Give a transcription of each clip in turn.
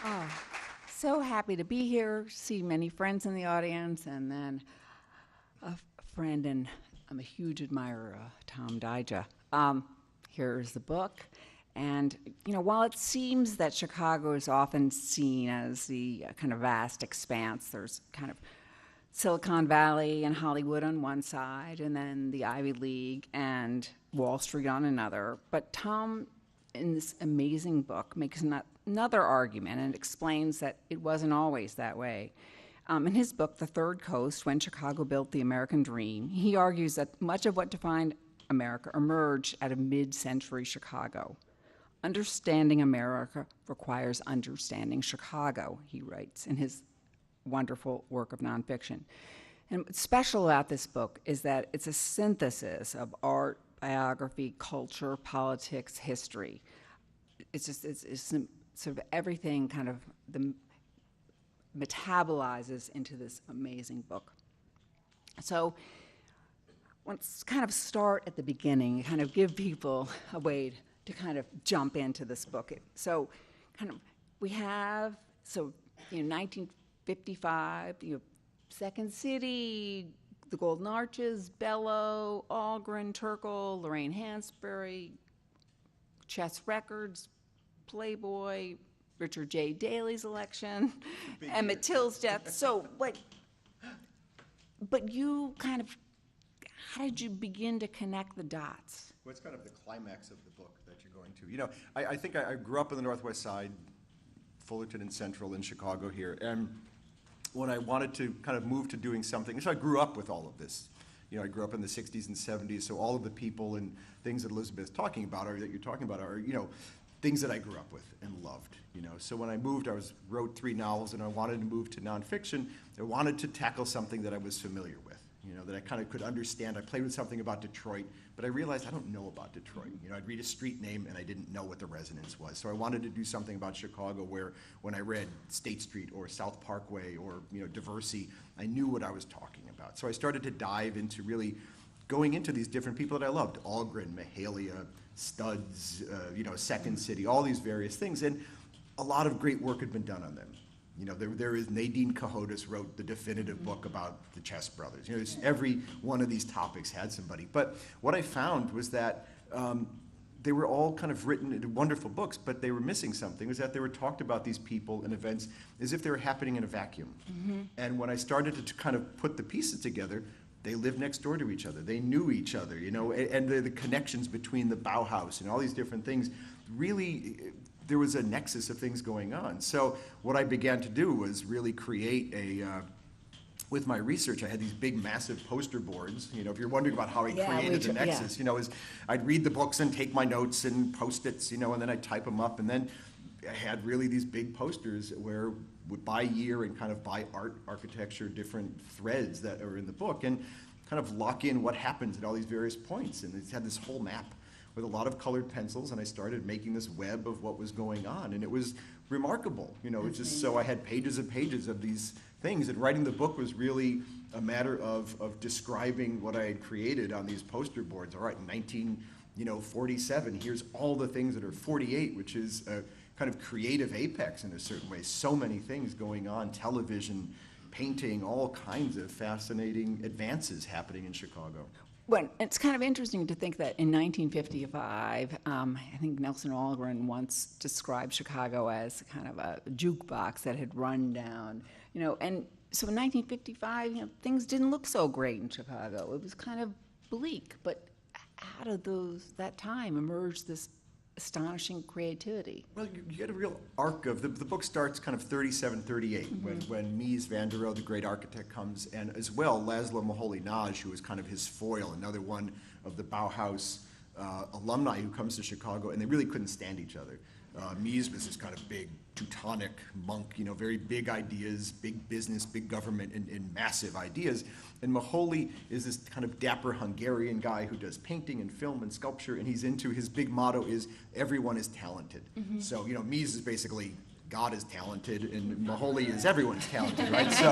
Oh, so happy to be here, see many friends in the audience, and then a friend, and I'm a huge admirer of Tom Dyja. Here's the book. And, while it seems that Chicago is often seen as the kind of vast expanse, there's kind of Silicon Valley and Hollywood on one side, and then the Ivy League and Wall Street on another. But Tom, in this amazing book, makes another argument and explains that it wasn't always that way. In his book, The Third Coast, When Chicago Built the American Dream, he argues that much of what defined America emerged out of mid-century Chicago. Understanding America requires understanding Chicago, he writes in his wonderful work of nonfiction. And what's special about this book is that it's a synthesis of art, biography, culture, politics, history. It's sort of everything kind of metabolizes into this amazing book. So let's kind of start at the beginning, kind of give people a way to kind of jump into this book. So kind of we have, 1955, Second City, the Golden Arches, Bellow, Algren, Turkle, Lorraine Hansberry, Chess Records, Playboy, Richard J. Daley's election, Emmett Till's death. So, but you kind of, how did you begin to connect the dots? Well, it's kind of the climax of the book that you're going to. I think I grew up on the Northwest Side, Fullerton and Central in Chicago here, and when I wanted to kind of move to doing something, so I grew up with all of this. I grew up in the 60s and 70s, so all of the people and things that Elizabeth's talking about, or that you're talking about, are, things that I grew up with and loved. So when I moved, wrote 3 novels, and I wanted to move to nonfiction. I wanted to tackle something that I was familiar with, that I kind of could understand. I played with something about Detroit, but I realized I don't know about Detroit. I'd read a street name, and I didn't know what the resonance was. So I wanted to do something about Chicago where when I read State Street or South Parkway or, Diversey, I knew what I was talking about. So I started to dive into really going into these different people that I loved, Algren, Mahalia, Studs, Second City, all these various things. And a lot of great work had been done on them. There is Nadine Cahotis wrote the definitive book about the Chess Brothers. Every one of these topics had somebody. But what I found was that they were all kind of written into wonderful books, but they were missing something, was that they were talked about these people and events as if they were happening in a vacuum. Mm-hmm. And when I started to kind of put the pieces together, they lived next door to each other. They knew each other, and the connections between the Bauhaus and all these different things, really, there was a nexus of things going on. So what I began to do was really create with my research, I had these big, massive poster boards. If you're wondering about how I created the nexus, is I'd read the books and take my notes and Post-its, and then I'd type them up, and then I had really these big posters where by year and kind of by art, architecture, different threads that are in the book, and kind of lock in what happens at all these various points. And it had this whole map with a lot of colored pencils, and I started making this web of what was going on, and it was remarkable. It's just so I had pages and pages of these things, and writing the book was really a matter of describing what I had created on these poster boards. All right, in 1947, here's all the things that are 48, which is a kind of creative apex in a certain way. So many things going on, television, painting, all kinds of fascinating advances happening in Chicago. Well, it's kind of interesting to think that in 1955, I think Nelson Algren once described Chicago as kind of a jukebox that had run down, and so in 1955, things didn't look so great in Chicago. It was kind of bleak, but out of that time emerged this astonishing creativity. Well, you get a real arc of, the book starts kind of 37, 38, when Mies van der Rohe, the great architect, comes, and as well Laszlo Moholy-Nagy, who is kind of his foil, another one of the Bauhaus alumni who comes to Chicago, and they really couldn't stand each other. Mies was this kind of big Teutonic monk, very big ideas, big business, big government, and massive ideas. And Moholy is this kind of dapper Hungarian guy who does painting and film and sculpture, and his big motto is, everyone is talented. Mm-hmm. So, Mies is basically, God is talented, and Moholy is everyone's talented, right? So,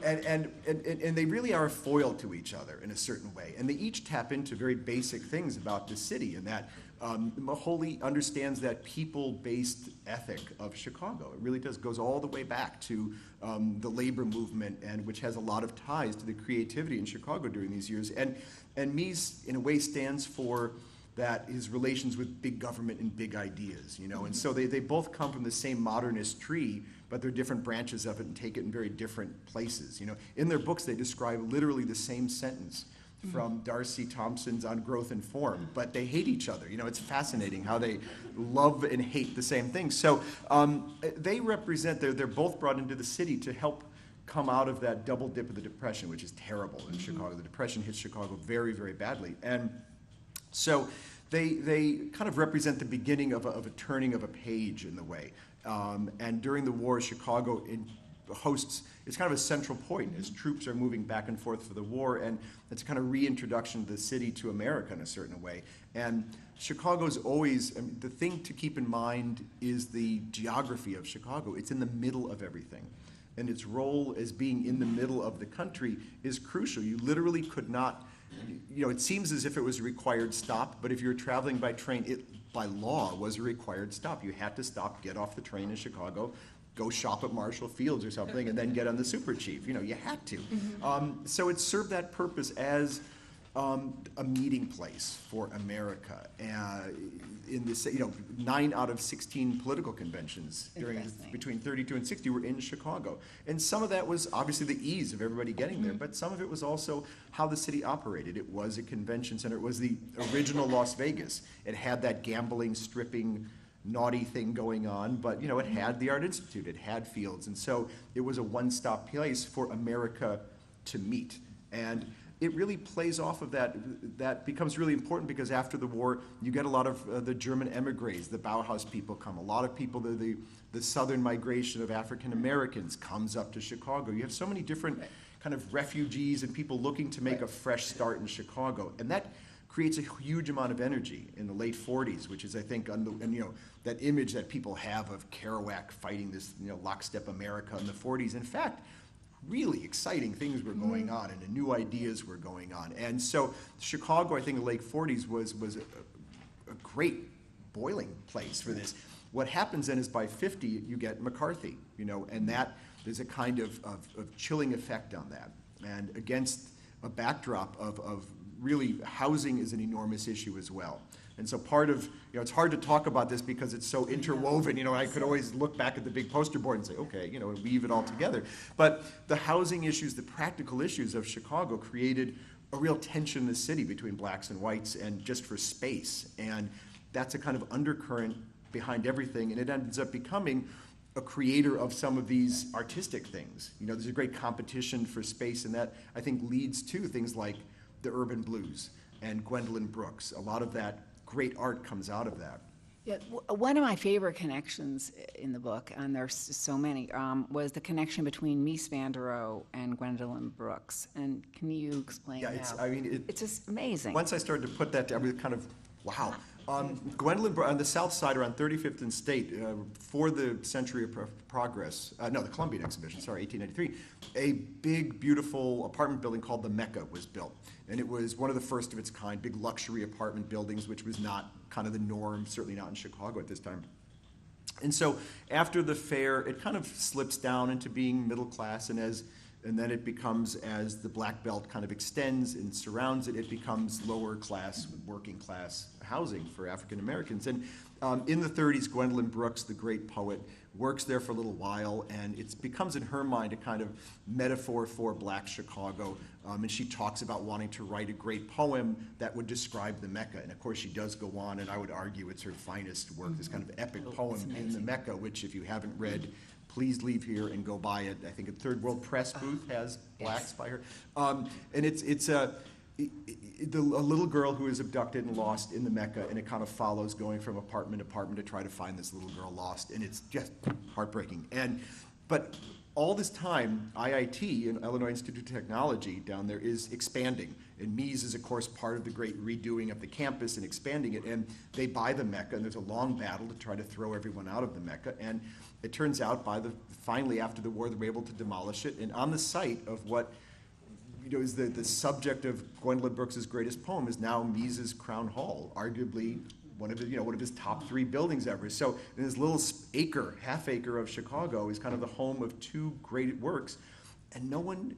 and they really are a foil to each other in a certain way. And they each tap into very basic things about the city, and that wholly understands that people-based ethic of Chicago. It really does, goes all the way back to the labor movement, and which has a lot of ties to the creativity in Chicago during these years. And Mies, in a way, stands for that, his relations with big government and big ideas, you know. And so they both come from the same modernist tree, but they're different branches of it and take it in very different places, you know. In their books, they describe literally the same sentence from Darcy Thompson's On Growth and Form, but they hate each other. You know, it's fascinating how they love and hate the same thing. So they represent, they're both brought into the city to help come out of that double dip of the Depression, which is terrible in Chicago. The Depression hit Chicago very, very badly. And so they kind of represent the beginning of a turning of a page in the way. And during the war, Chicago hosts, it's kind of a central point as troops are moving back and forth for the war, and it's a kind of reintroduction of the city to America in a certain way. And Chicago's always, I mean, the thing to keep in mind is the geography of Chicago. It's in the middle of everything. And its role as being in the middle of the country is crucial. You literally could not, you know, it seems as if it was a required stop, but if you're traveling by train, it, by law, was a required stop. You had to stop, get off the train in Chicago, go shop at Marshall Fields or something, and then get on the Super Chief. You know, you had to. So it served that purpose as a meeting place for America. In this, you know, 9 out of 16 political conventions between 32 and 60 were in Chicago. And some of that was obviously the ease of everybody getting there, but some of it was also how the city operated. It was a convention center. It was the original Las Vegas. It had that gambling, stripping, naughty thing going on, but you know, it had the Art Institute, it had Fields, and so it was a one-stop place for America to meet. And it really plays off of that. That becomes really important because after the war, you get a lot of the German emigres, the Bauhaus people come. A lot of people, the southern migration of African Americans comes up to Chicago. You have so many different kind of refugees and people looking to make a fresh start in Chicago, and that creates a huge amount of energy in the late 40s, which is, I think, and you know, that image that people have of Kerouac fighting this, you know, lockstep America in the 40s. In fact, really exciting things were going on, and new ideas were going on. And so Chicago, I think, in the late 40s was a great boiling place for this. What happens then is by 50, you get McCarthy, you know, and that there's a kind of chilling effect on that. And against a backdrop of really housing is an enormous issue as well. And so part of, you know, it's hard to talk about this because it's so interwoven, you know, I could always look back at the big poster board and say, okay, you know, weave it all together. But the housing issues, the practical issues of Chicago created a real tension in the city between blacks and whites and just for space. And that's a kind of undercurrent behind everything, and it ends up becoming a creator of some of these artistic things. You know, there's a great competition for space, and that, I think, leads to things like the urban blues and Gwendolyn Brooks. A lot of that great art comes out of that. Yeah, one of my favorite connections in the book, and there's so many, was the connection between Mies van der Rohe and Gwendolyn Brooks. And can you explain Yeah, it's just amazing. Once I started to put that down, I was kind of, wow. Gwendolyn Brooks, on the south side around 35th and State, for the Century of Progress, the Columbian Exhibition, sorry, 1893, a big, beautiful apartment building called the Mecca was built. And it was one of the first of its kind, big luxury apartment buildings, which was not kind of the norm, certainly not in Chicago at this time. And so after the fair, it kind of slips down into being middle class, and then it becomes, as the black belt kind of extends and surrounds it, it becomes lower class, working class housing for African Americans. And in the 30s, Gwendolyn Brooks, the great poet, works there for a little while, and it becomes, in her mind, a kind of metaphor for black Chicago. And she talks about wanting to write a great poem that would describe the Mecca. And of course, she does go on, and I would argue it's her finest work, this kind of epic poem in the Mecca, which, if you haven't read, please leave here and go buy it. I think a Third World Press booth has blacks by her. And it's a little girl who is abducted and lost in the Mecca, and it kind of follows going from apartment to apartment to try to find this little girl lost, and it's just heartbreaking. But all this time, IIT, and Illinois Institute of Technology down there, is expanding. And Mies is, of course, part of the great redoing of the campus and expanding it. And they buy the Mecca, and there's a long battle to try to throw everyone out of the Mecca. And it turns out, finally, after the war, they were able to demolish it. And on the site of what, you know, is the subject of Gwendolyn Brooks' greatest poem is now Mies's Crown Hall, arguably one of his top 3 buildings ever. So in this little half acre of Chicago is kind of the home of 2 great works, and no one